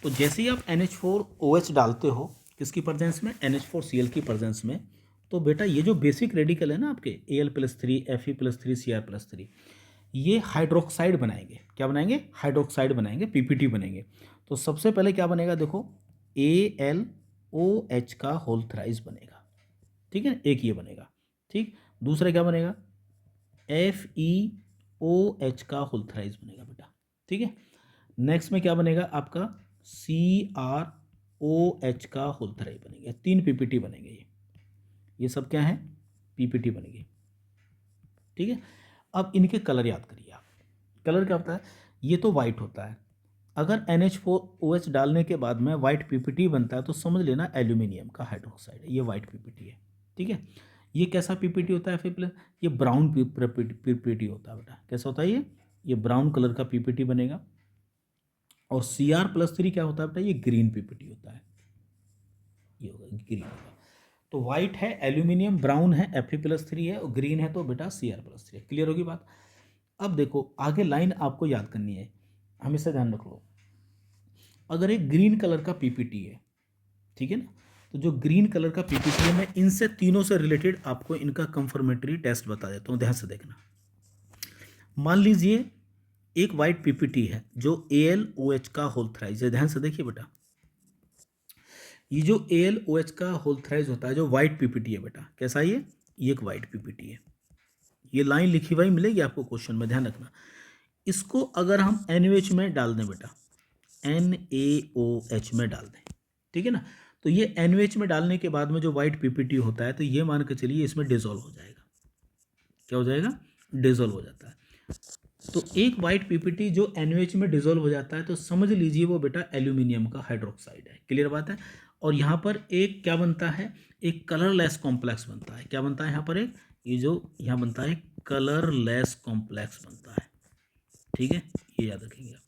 तो जैसे ही आप NH4OH डालते हो किसकी प्रेजेंस में, NH4Cl की प्रेजेंस में, तो बेटा ये जो बेसिक रेडिकल है ना आपके Al+3 Fe+3 Cr+3, ये हाइड्रोक्साइड बनाएंगे, क्या बनाएंगे, हाइड्रोक्साइड बनाएंगे, पीपीटी बनेंगे। तो सबसे पहले क्या बनेगा देखो, AlOH का होल थ्राइस बनेगा, ठीक है, एक ये बनेगा, ठीक। दूसरा क्या बनेगा, FeOH का होल थ्राइस बनेगा बेटा, ठीक है। नेक्स्ट में क्या बनेगा आपका, CrOH का होल थ्राइस बनेगा, तीन पीपीटी बनेंगे ये सब क्या है, पीपीटी बनेगी, ठीक है। अब इनके कलर याद करिए आप, कलर क्या होता है, ये तो वाइट होता है, अगर NH4OH डालने के बाद में वाइट पीपीटी बनता है तो समझ लेना एल्यूमिनियम का हाइड्रोक्साइड है, ये वाइट पीपीटी है, ठीक है। ये कैसा पीपीटी होता है फिर, ये ब्राउन पीपीटी होता है बेटा, कैसा होता है ये ब्राउन कलर का पीपीटी बनेगा। और Cr+3 क्या होता है बेटा, ये ग्रीन पीपीटी होता है, ये होगा ग्रीन होगा। तो वाइट है एल्यूमिनियम, ब्राउन है Fe+3 है, और ग्रीन है तो बेटा Cr+3 है। क्लियर होगी बात। अब देखो आगे लाइन आपको याद करनी है, हमेशा ध्यान रख लो, अगर एक ग्रीन कलर का पीपीटी है, ठीक है ना, तो जो ग्रीन कलर का पीपीटी है, मैं इनसे तीनों से रिलेटेड आपको इनका कंफर्मेटरी टेस्ट बता देता हूँ, ध्यान से देखना। मान लीजिए एक वाइट पीपीटी है जो AlOH का होल थ्राइस है, ध्यान से देखिए बेटा, ये जो AlOH का होल थ्राइस होता है जो वाइट पीपीटी है बेटा, कैसा है ये एक वाइट पीपीटी है, ये लाइन लिखी हुई मिलेगी आपको क्वेश्चन में, ध्यान रखना। इसको अगर हम NaOH में डाल दें बेटा, NaOH में डाल दें, ठीक है ना, तो ये NaOH में डालने के बाद में जो वाइट पीपीटी होता है, तो ये मान के चलिए इसमें डिजोल्व हो जाएगा, क्या हो जाएगा, डिजोल्व हो जाता है। तो एक वाइट पीपीटी जो NaOH में डिजोल्व हो जाता है तो समझ लीजिए वो बेटा एल्यूमिनियम का हाइड्रोक्साइड है, क्लियर बात है। और यहाँ पर एक क्या बनता है, एक कलरलेस कॉम्प्लेक्स बनता है, क्या बनता है यहाँ पर, एक ये जो यहाँ बनता है कलरलेस कॉम्प्लेक्स बनता है, ठीक है, ये याद रखेंगे आप।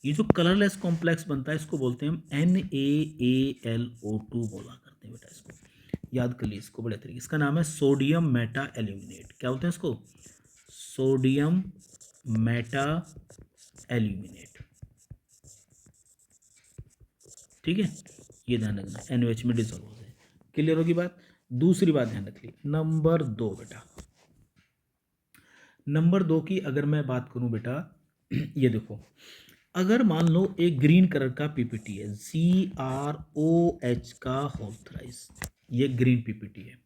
ये जो कलरलेस कॉम्प्लेक्स बनता है इसको बोलते हैं हम NaAlO2 बोला करते हैं बेटा, इसको याद कर लीजिए, इसको बड़े तरीके, इसका नाम है सोडियम मेटा एल्यूमिनेट, क्या बोलते हैं इसको, सोडियम मेटा एल्यूमिनेट, ठीक है, ये ध्यान रखना, NaOH में डिजोल्व हो जाए, क्लियर होगी बात। दूसरी बात ध्यान रखिए, नंबर 2 बेटा, नंबर 2 की अगर मैं बात करूं बेटा, ये देखो, अगर मान लो एक ग्रीन कलर का पीपीटी है, CrOH का होल थ्राइस, ये ग्रीन पीपीटी है,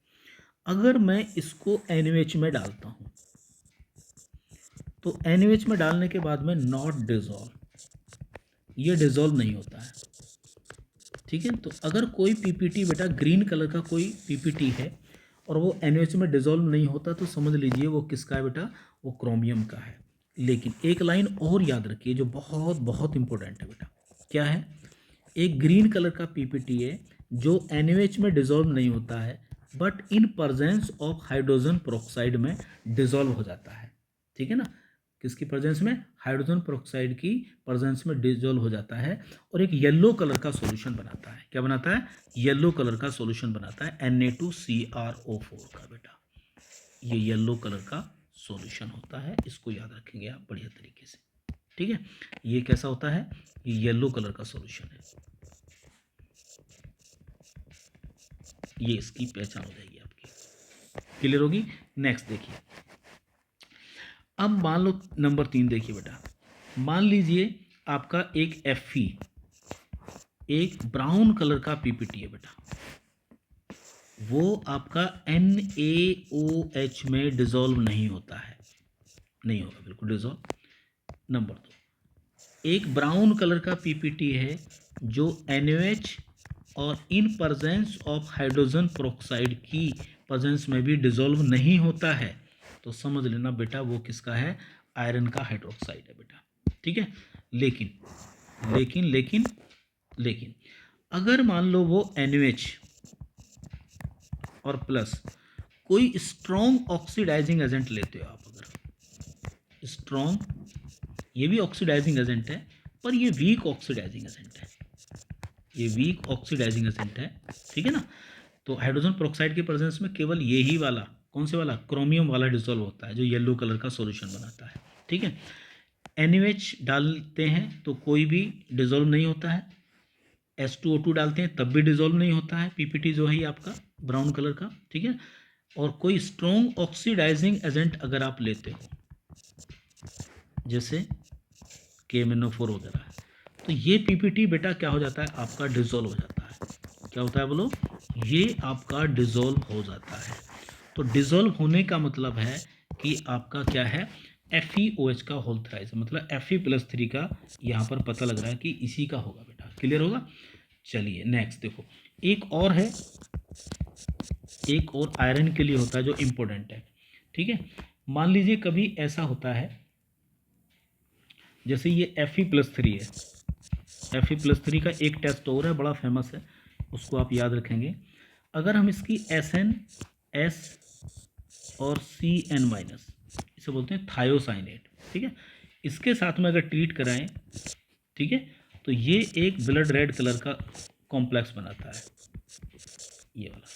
अगर मैं इसको NaOH में डालता हूं तो NaOH में डालने के बाद में नॉट डिजोल्व, ये डिजोल्व नहीं होता है, ठीक है। तो अगर कोई पीपीटी बेटा ग्रीन कलर का कोई पीपीटी है और वो NaOH में डिजोल्व नहीं होता तो समझ लीजिए वो किसका है बेटा, वो क्रोमियम का है। लेकिन एक लाइन और याद रखिए जो बहुत बहुत इंपॉर्टेंट है बेटा, क्या है, एक ग्रीन कलर का पीपीटी है जो NaOH में डिजोल्व नहीं होता है but in presence of hydrogen peroxide में डिजोल्व हो जाता है, ठीक है ना, किसकी प्रेजेंस में, हाइड्रोजन पेरोक्साइड की प्रेजेंस में डिजोल्व हो जाता है और एक येलो कलर का सॉल्यूशन बनाता है, क्या बनाता है, येलो कलर का सॉल्यूशन बनाता है Na2CrO4 का बेटा, ये येलो कलर का सॉल्यूशन होता है, इसको याद रखेंगे आप बढ़िया तरीके से, ठीक है, ये कैसा होता है, ये येलो कलर का सॉल्यूशन है, ये इसकी पहचान हो जाएगी आपकी, क्लियर होगी। नेक्स्ट देखिए, अब मान लो नंबर 3 देखिए बेटा, मान लीजिए आपका एक Fe, एक ब्राउन कलर का पीपीटी है बेटा, वो आपका NaOH में डिजोल्व नहीं होता है, नहीं होगा बिल्कुल डिजोल्व। नंबर 2, एक ब्राउन कलर का पीपीटी है जो NaOH और in presence of hydrogen peroxide की प्रेजेंस में भी डिजोल्व नहीं होता है, तो समझ लेना बेटा वो किसका है, आयरन का हाइड्रोक्साइड है बेटा, ठीक है। लेकिन लेकिन लेकिन लेकिन अगर मान लो वो NaOH और प्लस कोई स्ट्रॉन्ग ऑक्सीडाइजिंग एजेंट लेते हो आप, अगर स्ट्रॉन्ग, ये भी ऑक्सीडाइजिंग एजेंट है पर ये वीक ऑक्सीडाइजिंग एजेंट है, ये वीक ऑक्सीडाइजिंग एजेंट है, ठीक है ना। तो हाइड्रोजन पेरोक्साइड के प्रेजेंस में केवल यही वाला, कौन से वाला, क्रोमियम वाला डिसॉल्व होता है जो येलो कलर का सॉल्यूशन बनाता है, ठीक है। NaOH डालते हैं तो कोई भी डिसॉल्व नहीं होता है, H2O2 डालते हैं तब भी डिसॉल्व नहीं होता है, पीपीटी जो है आपका ब्राउन कलर का, ठीक है। और कोई स्ट्रॉन्ग ऑक्सीडाइजिंग एजेंट अगर आप लेते हो जैसे KMnO4 वगैरह, तो ये पीपीटी बेटा क्या हो जाता है, आपका डिसॉल्व हो जाता है, क्या होता है बोलो, ये आपका डिसॉल्व हो जाता है। तो डिसॉल्व होने का मतलब है कि आपका क्या है, FeOH का होल थ्राइस, मतलब Fe+3 का यहाँ पर पता लग रहा है कि इसी का होगा बेटा, क्लियर होगा। चलिए नेक्स्ट देखो, एक और है, एक और आयरन के लिए होता है जो इम्पोर्टेंट है, ठीक है। मान लीजिए कभी ऐसा होता है, जैसे ये Fe+3 है, Fe+3 का एक टेस्ट और है बड़ा फेमस है, उसको आप याद रखेंगे। अगर हम इसकी SN S और CN-, इसे बोलते हैं थायोसाइनेट, ठीक है, इसके साथ में अगर ट्रीट कराएं, ठीक है, तो ये एक ब्लड रेड कलर का कॉम्प्लेक्स बनाता है, ये वाला,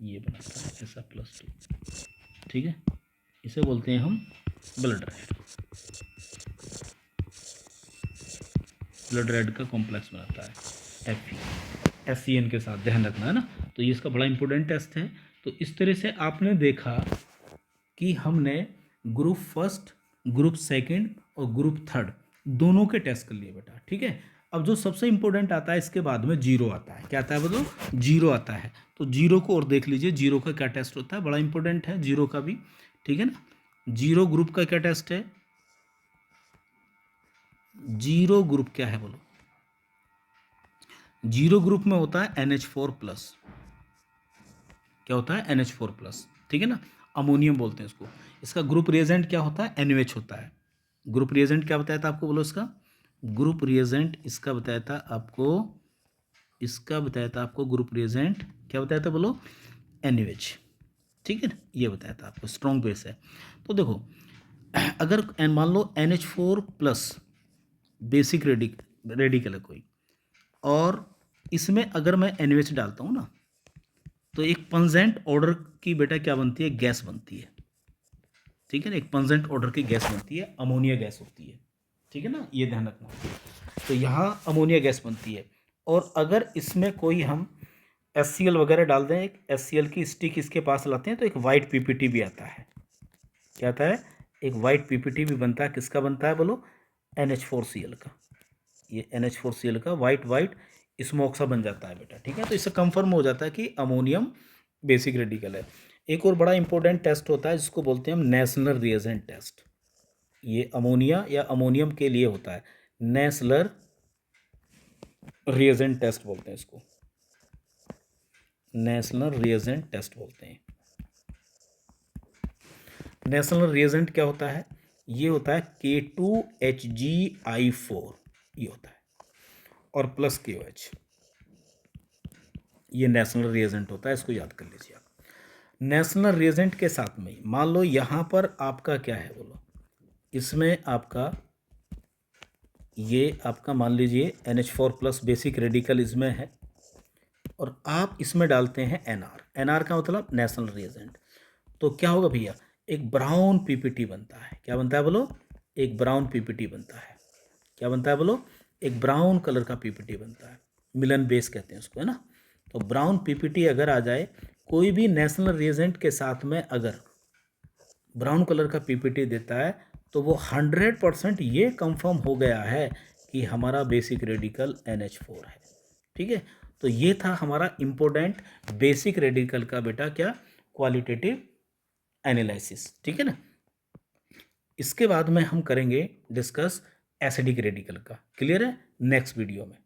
ये बनाता है SA+2, ठीक है, इसे बोलते हैं हम ब्लड रेड, ब्लड रेड का कॉम्प्लेक्स बनाता है FeN के साथ, ध्यान रखना है ना। तो ये इसका बड़ा इंपॉर्टेंट टेस्ट है। तो इस तरह से आपने देखा कि हमने ग्रुप फर्स्ट, ग्रुप सेकंड और ग्रुप थर्ड दोनों के टेस्ट कर लिए बेटा, ठीक है। अब जो सबसे इंपॉर्टेंट आता है इसके बाद में जीरो आता है, क्या आता है बोलो, जीरो आता है। तो जीरो को और देख लीजिए, जीरो का क्या टेस्ट होता है, बड़ा इंपॉर्टेंट है जीरो का भी, ठीक है ना। जीरो ग्रुप का क्या टेस्ट है, जीरो ग्रुप क्या है बोलो, जीरो ग्रुप में होता है NH4+, क्या होता है NH4+, ठीक है ना, अमोनियम बोलते हैं इसको। इसका ग्रुप रिएजेंट क्या होता है, NaOH होता है। ग्रुप रिएजेंट क्या बताया था आपको बोलो, इसका ग्रुप रिएजेंट इसका बताया था आपको, इसका बताया था आपको ग्रुप रिएजेंट क्या बताया था बोलो, NaOH, ठीक है ना, ये बताया था आपको, स्ट्रॉन्ग बेस है। तो देखो अगर मान लो NH4+ बेसिक रेडिकल है कोई, और इसमें अगर मैं NaOH डालता हूँ ना, तो एक पंजेंट ऑर्डर की बेटा क्या बनती है, गैस बनती है, ठीक है ना, एक पंजेंट ऑर्डर की गैस बनती है, अमोनिया गैस होती है, ठीक है ना, ये ध्यान रखना। तो यहाँ अमोनिया गैस बनती है, और अगर इसमें कोई हम HCl वगैरह डाल दें, एक HCl की स्टिक इसके पास लाते हैं, तो एक वाइट पीपीटी भी आता है, क्या आता है, एक वाइट पीपीटी भी बनता है, किसका बनता है बोलो, NH4Cl का, ये NH4Cl का वाइट स्मोक सा बन जाता है बेटा, ठीक है। तो इससे कंफर्म हो जाता है कि अमोनियम बेसिक रेडिकल है। एक और बड़ा इंपॉर्टेंट टेस्ट होता है जिसको बोलते हैं हम नेशनल रिएजेंट टेस्ट, ये अमोनिया या अमोनियम के लिए होता है, नेशनल रिएजेंट टेस्ट बोलते हैं इसको, नेशनल रिएजेंट टेस्ट बोलते हैं। नेशनल रिएजेंट क्या होता है, ये होता है K2HgI4, ये होता है, और प्लस KOH, ये नेशनल रिएजेंट होता है, इसको याद कर लीजिए आप। नेशनल रिएजेंट के साथ में मान लो यहाँ पर आपका क्या है बोलो, इसमें आपका ये आपका मान लीजिए NH4+ बेसिक रेडिकल इसमें है, और आप इसमें डालते हैं NR का मतलब नेशनल रिएजेंट, तो क्या होगा भैया, एक ब्राउन पीपीटी बनता है। क्या बनता है बोलो? एक ब्राउन पीपीटी बनता है। क्या बनता है बोलो? एक ब्राउन कलर का पीपीटी बनता है। मिलन बेस कहते हैं उसको, है ना। तो ब्राउन पीपीटी अगर आ जाए, कोई भी नेशनल रिएजेंट के साथ में अगर ब्राउन कलर का पीपीटी देता है, तो वो 100% ये कंफर्म हो गया है कि हमारा बेसिक रेडिकल NH4 है। ठीक है, तो ये था हमारा इम्पोर्टेंट बेसिक रेडिकल का बेटा क्या, क्वालिटेटिव एनालिसिस। ठीक है ना। इसके बाद में हम करेंगे डिस्कस एसिडिक रेडिकल का। क्लियर है? नेक्स्ट वीडियो में।